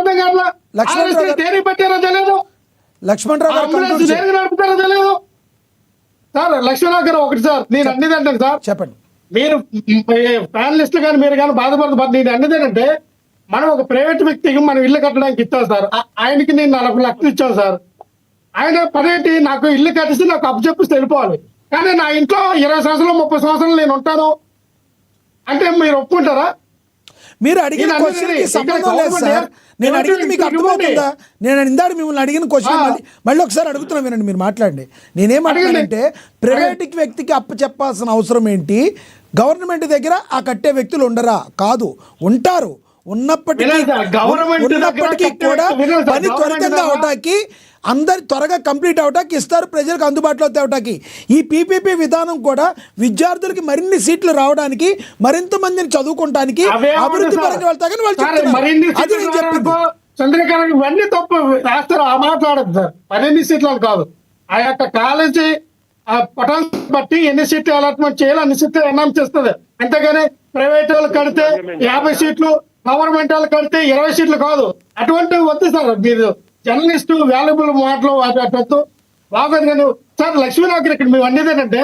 అర్థం కాదు. దేనికి పెట్టారో తెలియదు, లక్ష్మణరావు అంబులెన్స్ దేనికి నడుపుతారో తెలియదు. సార్ లక్ష్మణరావు గారు ఒకటి సార్, నేను అన్నిది అంటాను సార్, చెప్పండి. మీరు ప్యానలిస్టులు కానీ మీరు కానీ బాధపడదు. నేను అన్నది ఏంటంటే, మనం ఒక ప్రైవేట్ వ్యక్తికి మనం ఇల్లు కట్టడానికి ఇస్తాం సార్. ఆయనకి నేను 40 లక్షలు ఇచ్చాను సార్. ఆయన పదేంటి, నాకు ఇల్లు కట్టిస్తే నాకు అప్పు చెప్పిస్తే వెళ్ళిపోవాలి. కానీ నా ఇంట్లో 20 సంవత్సరాలు 30 సంవత్సరాలు నేను ఉంటాను అంటే మీరు ఒప్పుకుంటారా? మీరు అడిగిన క్వశ్చన్కి సంబంధం లేదు సార్. నేను అడిగింది మీకు అర్థమవుతుందా? నేను ఇందాక మిమ్మల్ని అడిగిన క్వశ్చన్ మళ్ళీ ఒకసారి అడుగుతున్నా, వినండి, మీరు మాట్లాడండి. నేనేం అడిగానంటే, ప్రైవేట్ వ్యక్తికి అప్పు చెప్పాల్సిన అవసరం ఏంటి, గవర్నమెంట్ దగ్గర ఆ కట్టే వ్యక్తులు ఉండరా? కాదు, ఉంటారు. ఉన్నప్పటికీ కూడా పని త్వరితంగా అవటానికి, అందరి త్వరగా కంప్లీట్ అవటానికి ఇస్తారు, ప్రజలకు అందుబాటులో తేవటానికి. ఈ పీపీపీ విధానం కూడా విద్యార్థులకి మరిన్ని సీట్లు రావడానికి, మరింత మందిని చదువుకోవడానికి, అభివృద్ధి పరంగా వెళ్తాగని వాళ్ళు చెప్తున్నారు. చంద్రకాంత్ ఇవన్నీ తప్పు రాస్తారు, ఆ మాట్లాడదు సార్. మరిన్ని సీట్లు కాదు, ఆ యొక్క కాలేజీ ఆ పటాన్ బట్టి ఎన్ని సీట్లు అలాట్మెంట్ చేయాలి అన్ని సీట్లు అనౌన్స్ చేస్తుంది. అంతేగాని ప్రైవేట్ వాళ్ళు కడితే 50 సీట్లు, గవర్నమెంట్ వాళ్ళు కడితే 20 సీట్లు కాదు. అటువంటివి వద్దు సార్. మీరు జర్నలిస్టు వాల్యుబుల్ మాటలు అటు బాగోదు. కానీ సార్ లక్ష్మీనాథ్ ఇక్కడ మేము అనేది ఏంటంటే,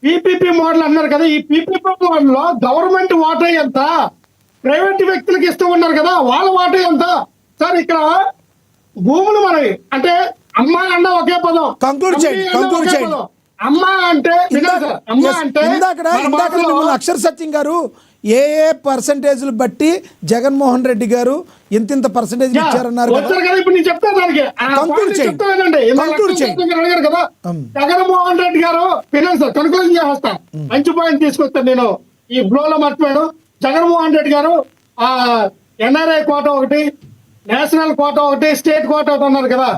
పీపీపీ మోడల్ అన్నారు కదా, ఈ పీపీపీ మోడల్ లో గవర్నమెంట్ వాటా ఎంత, ప్రైవేట్ వ్యక్తులకు ఇస్తూ ఉన్నారు కదా వాళ్ళ వాటా ఎంత సార్? ఇక్కడ భూములు మనవి అంటే అమ్మ అన్న ఒకే పదం. కంక్లూడ్ చేయండి. అమ్మ అంటే ఇందాక మిమ్మల్ని అక్షర్ సత్యం గారు ఏ పర్సంటేజ్లు బట్టి జగన్మోహన్ రెడ్డి గారు ఇంత పర్సంటేజ్ ఇచ్చారన్నారు కదా. ఇప్పుడు నేను చెప్తాను దానికి కదా. జగన్మోహన్ రెడ్డి గారు ఫినాన్స్ కన్క్లూజన్ చేస్తాను, మంచి పాయింట్ తీసుకొస్తాను. నేను ఈ బ్లోలో మర్చిపోయాను. జగన్మోహన్ రెడ్డి గారు ఆ ఎన్ఆర్ఐ కోట ఒకటి, నేషనల్ కోట ఒకటి, స్టేట్ కోట ఒకటి అన్నారు కదా.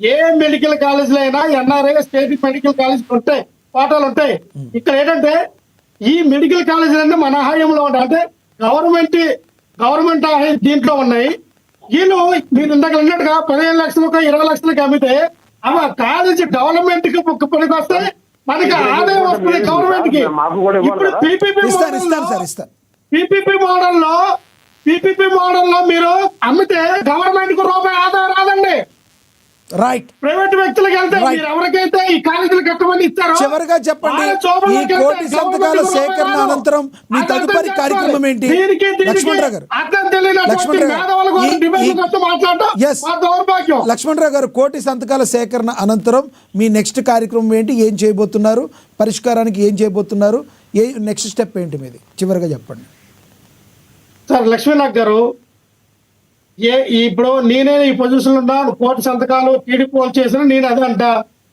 ఏ మెడికల్ కాలేజీలో అయినా ఎన్ఆర్ఐ స్టేట్ మెడికల్ కాలేజ్ ఉంటాయి, కోటాలు ఉంటాయి. ఇక్కడ ఏంటంటే ఈ మెడికల్ కాలేజీలు మన హయాంలో ఉంటాయి, అంటే గవర్నమెంట్ దీంట్లో ఉన్నాయి. వీళ్ళు మీరు ఇందాక అన్నట్టుగా 15 లక్షలకు 20 లక్షలకు అమ్మితే అవి కాలేజీ డెవలప్మెంట్ కి పనికి వస్తే మనకి ఆదాయం వస్తుంది గవర్నమెంట్ కి. ఇప్పుడు పీపీపీ మోడల్లో మీరు అమ్మితే గవర్నమెంట్ కు రూపాయి ఆదాయం రాదండి. రైట్. ప్రైవేట్ వ్యక్తులకు వెళ్తే మీరు ఎవరికైతే ఈ కాలేజీలు కట్టమని ఇస్తారో. చివరిగా చెప్పండి, ఈ కోటి సంతకాల సేకరణ అనంతరం మీ తదుపరి కార్యక్రమం ఏంటి? లక్ష్మణరావు గారు, లక్ష్మణరావు గారు, కోటి సంతకాల సేకరణ అనంతరం మీ నెక్స్ట్ కార్యక్రమం ఏంటి? ఏం చేయబోతున్నారు? పరిష్కారానికి ఏం చేయబోతున్నారు? నెక్స్ట్ స్టెప్ ఏంటి మీది? చివరిగా చెప్పండి సార్. లక్ష్మీనాథ్ గారు, ఇప్పుడు నేనే ఈ పొజిషన్ లో ఉన్నా, కోటి సంతకాలు టీడీపీ వాళ్ళు చేసిన నేను అదంట,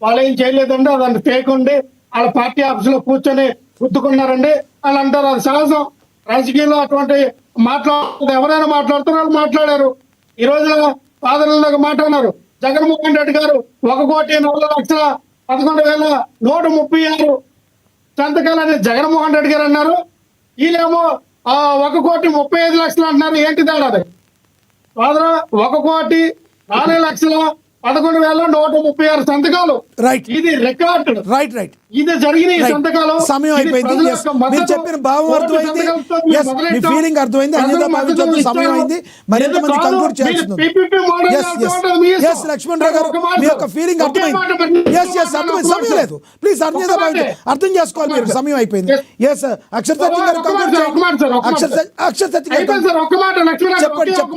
వాళ్ళు ఏం చేయలేదండి, అదంటే ఫేక్ ఉండి వాళ్ళ పార్టీ ఆఫీస్ లో కూర్చొని గుద్దుకున్నారండి వాళ్ళు అంటారు. అది సహజం రాజకీయంలో. అటువంటి ఎవరైనా మాట్లాడుతారు, వాళ్ళు మాట్లాడారు. ఈ రోజున ఫాదర్లకు మాట్లాడారు. జగన్మోహన్ రెడ్డి గారు 1,40,11,136 సంతకాలు అనేది జగన్మోహన్ రెడ్డి గారు అన్నారు. వీళ్ళేమో 1,35,00,000 అంటున్నారు. ఏంటి తేడా? 1,04,11,136 సంతకాలు. రైట్. ఇది రికార్డు. రైట్. ఇది జరిగిన ఈ సంతకాలు. సమయం అయిపోయింది. మీరు చెప్పిన భావం అర్థమైంది, మీ ఫీలింగ్ అర్థమైంది. అన్యదా భావించొద్దు, సమయం అయింది. మరింత మంది కంక్లూడ్ చేయాల్సింది. లక్ష్మణరావు గారు, మీ యొక్క ఫీలింగ్ అర్థమైంది. అర్థమైంది. సమయం లేదు, ప్లీజ్ అన్యదా భావించండి, అర్థం చేసుకోవాలి మీరు. సమయం అయిపోయింది. అక్షర్ సత్యం గారు కంక్లూడ్ చేయండి. అక్షర్ సత్యం గారు చెప్పండి సార్.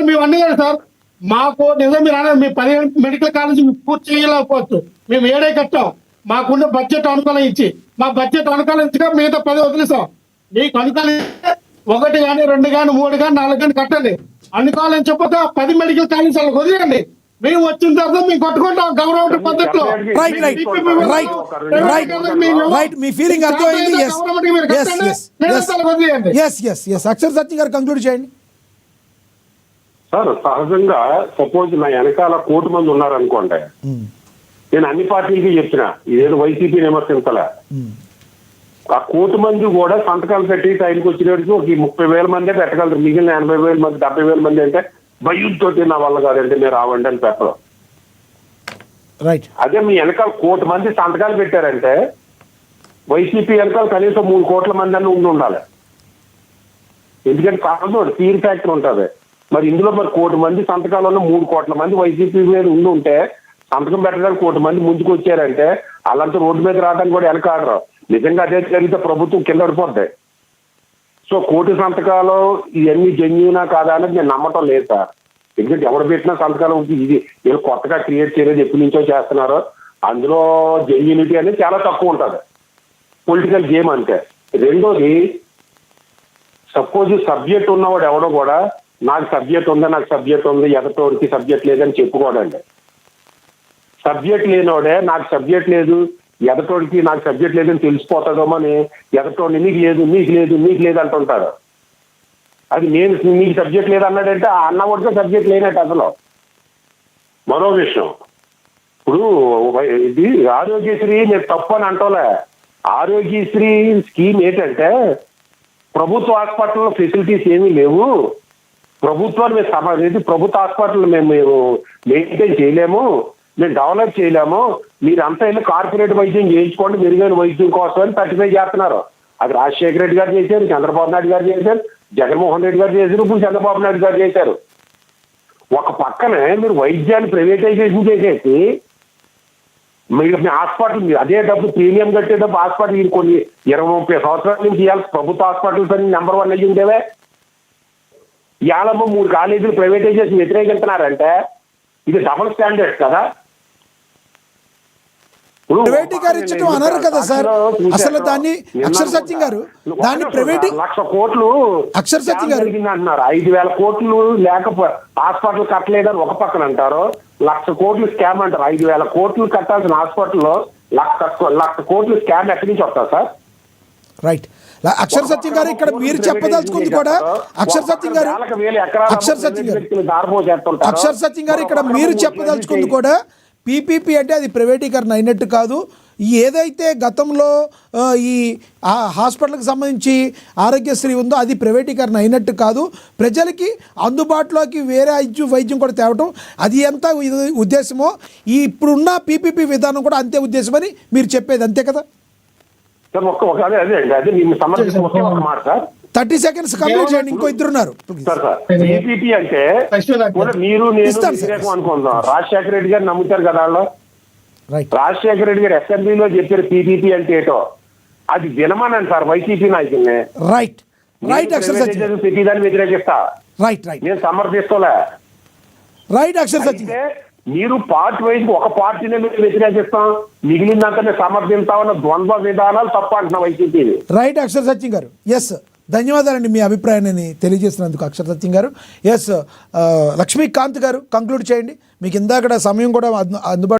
మేము అన్ని సార్, మాకు నిజం మీరు అన్నారు, మీ 15 మెడికల్ కాలేజ్ పూర్తి చేయలేకపోవచ్చు. మేము ఏడే కట్టాం, మాకున్న బడ్జెట్ అనుకూలం ఇచ్చి, మా బడ్జెట్ అనుకూలం ఇచ్చిగా మిగతా 10 వదిలేసాం. మీకు అనుకూలం 1 కానీ 2 కానీ 3 కానీ 4 కానీ కట్టండి. అనుకూలం చెప్పక 10 మెడికల్ కాలేజ్ వాళ్ళకి వదిలేయండి. మేము వచ్చిన తర్వాత మేము కొట్టుకుంటాం గవర్నమెంట్ పద్ధతిలో. మీ ఫీలింగ్ అర్థమైంది. అక్షర్ సత్యం గారు కంక్లూడ్ చేయండి సార్. సహజంగా సపోజ్ నా వెనకాల 1 కోటి మంది ఉన్నారనుకోండి, నేను అన్ని పార్టీలకి చెప్పిన, ఇదేదో వైసీపీ విమర్శించాలా. ఆ 1 కోటి మంది కూడా సంతకాలు పెట్టి టైంకి వచ్చినప్పటికీ ఒక 30,000 మందే పెట్టగలరు. మిగిలిన 80,000 మంది 70,000 మంది అంటే భయంతో నా వల్ల కాదంటే మీరు రావండి అని పెట్టడం. రైట్. అదే మీ వెనకాల 1 కోటి మంది సంతకాలు పెట్టారంటే వైసీపీ వెనకాల కనీసం 3 కోట్ల మంది అని ఉండాలి. ఎందుకంటే కాదు ఫీర్ ఫ్యాక్టర్ ఉంటుంది. మరి ఇందులో మరి 1 కోటి మంది సంతకాలు ఉన్న 3 కోట్ల మంది వైసీపీ మీద ఉంటే సంతకం పెట్టడానికి 1 కోటి మంది ముందుకు వచ్చారంటే వాళ్ళంతా రోడ్డు మీద రావడానికి కూడా వెనకాడరు. నిజంగా అదే జరిగితే ప్రభుత్వం కింద పడిపోద్ది. సో 1 కోటి సంతకాలు ఇవన్నీ జెన్యూనా కాదా అనేది నేను నమ్మటం లేదు సార్. ఎందుకంటే ఎవరు పెట్టినా సంతకాలు ఇది వీళ్ళు కొత్తగా క్రియేట్ చేయలేదు, ఎప్పటి నుంచో చేస్తున్నారో. అందులో జెన్యూనిటీ అనేది చాలా తక్కువ ఉంటుంది పొలిటికల్ గేమ్ అంటే. రెండోది, సపోజ్ సబ్జెక్ట్ ఉన్నవాడు ఎవడో కూడా నాకు సబ్జెక్ట్ ఉంది ఎదటోడికి సబ్జెక్ట్ లేదని చెప్పుకోడండి. సబ్జెక్ట్ లేనివాడే నాకు సబ్జెక్ట్ లేదు, ఎదటోడికి నాకు సబ్జెక్ట్ లేదని తెలిసిపోతుందేమో అని ఎదటోడిని నీకు లేదు అంటుంటారు. అది నీకు సబ్జెక్ట్ లేదు అన్నాడంటే ఆ అన్నవాడితో సబ్జెక్ట్ లేనట్టు అసలు. మరో విషయం, ఇప్పుడు ఇది ఆరోగ్యశ్రీ నేను తప్పు అని అంటోలే. ఆరోగ్యశ్రీ స్కీమ్ ఏంటంటే ప్రభుత్వ హాస్పిటల్లో ఫెసిలిటీస్ ఏమీ లేవు, ప్రభుత్వాలు ప్రభుత్వ హాస్పిటల్ మేము మెయింటైన్ చేయలేము, మేము డెవలప్ చేయలేము, మీరు అంతా వెళ్ళి కార్పొరేట్ వైద్యం చేయించుకోండి మెరుగైన వైద్యం కోసం అని 35 చేస్తున్నారు. అది రాజశేఖర రెడ్డి గారు చేశారు, చంద్రబాబు నాయుడు గారు చేశారు, జగన్మోహన్ రెడ్డి గారు చేశారు, ఇప్పుడు చంద్రబాబు నాయుడు గారు చేశారు. ఒక పక్కనే మీరు వైద్యాన్ని ప్రైవేటైజేషన్ చేసేసి మీరు మీ హాస్పిటల్ అదే డబ్బు ప్రీమియం కట్టే డబ్బు హాస్పిటల్ మీరు కొన్ని 20-30 సంవత్సరాల నుంచి ఇవ్వాలి. ప్రభుత్వ హాస్పిటల్స్ అని నెంబర్ 1 అయ్యి ఉండేవే. ఇవాళ 3 కాలేజీలు ప్రైవేటైజేషన్ వ్యతిరేకిస్తున్నారంటే ఇది డబుల్ స్టాండర్డ్ కదా. ప్రైవేటీకరించడం అనరు కదా సార్. అసలు దాన్ని అక్షర సత్యం గారు దాన్ని ప్రైవేట్ 1,00,000 కోట్లు అక్షర సత్యం గారు అంటున్నారు. 5,000 కోట్లు లేకపోతే హాస్పిటల్ కట్టలేదని ఒక పక్కన అంటారు, 1,00,000 కోట్లు స్కామ్ అంటారు. 5,000 కోట్లు కట్టాల్సిన హాస్పిటల్లో 1,00,000 కోట్లు స్కామ్ ఎక్కడి నుంచి వస్తారు సార్? రైట్. అక్షర సత్యం గారు ఇక్కడ మీరు చెప్పదలుచుకుంది కూడా అక్షర సత్యం గారు ఇక్కడ మీరు చెప్పదలుచుకుంది కూడా పీపీపీ అంటే అది ప్రైవేటీకరణ అయినట్టు కాదు. ఏదైతే గతంలో ఈ హాస్పిటల్కి సంబంధించి ఆరోగ్యశ్రీ ఉందో అది ప్రైవేటీకరణ అయినట్టు కాదు. ప్రజలకి అందుబాటులోకి వేరే వైద్యం కూడా తేవటం అది ఎంత ఉద్దేశమో ఈ ఇప్పుడున్న పీపీపీ విధానం కూడా అంతే ఉద్దేశమని మీరు చెప్పేది, అంతే కదా? 30 seconds కంప్లీట్ చేయండి, ఇంకో 2 ఉన్నారు. పీపీపీ అంటే మీరు నేను అనుకుందాం. రాజశేఖర రెడ్డి గారు నమ్ముతారు కదా వాళ్ళు. రాజశేఖర రెడ్డి గారు అసెంబ్లీలో చెప్పారు పీపీపీ అంటే ఏటో, అది వినమనండి సార్ వైసీపీ నాయకుల్ని. రైట్ రైట్ అక్షర సత్యం ప్రతిదాన్ని వ్యతిరేకిస్తా. రైట్ రైట్ నేను సమర్థిస్తోలే. రైట్ అక్షర సత్యం మీరు పార్టీ వైజ్ ఒక పార్టీనే మీరు వ్యతిరేకిస్తాం, మిగిలిందంతా సమర్థిస్తామన్న ద్వంద్వ విధానాలు తప్ప అంటున్నా వైసీపీ. రైట్ అక్షర సత్యం గారు. ఎస్, ధన్యవాదాలండి మీ అభిప్రాయాన్ని తెలియజేసినందుకు అక్షర సత్యం గారు. ఎస్, లక్ష్మీకాంత్ గారు కంక్లూడ్ చేయండి. మీకు ఇందాక సమయం కూడా అందుబాటు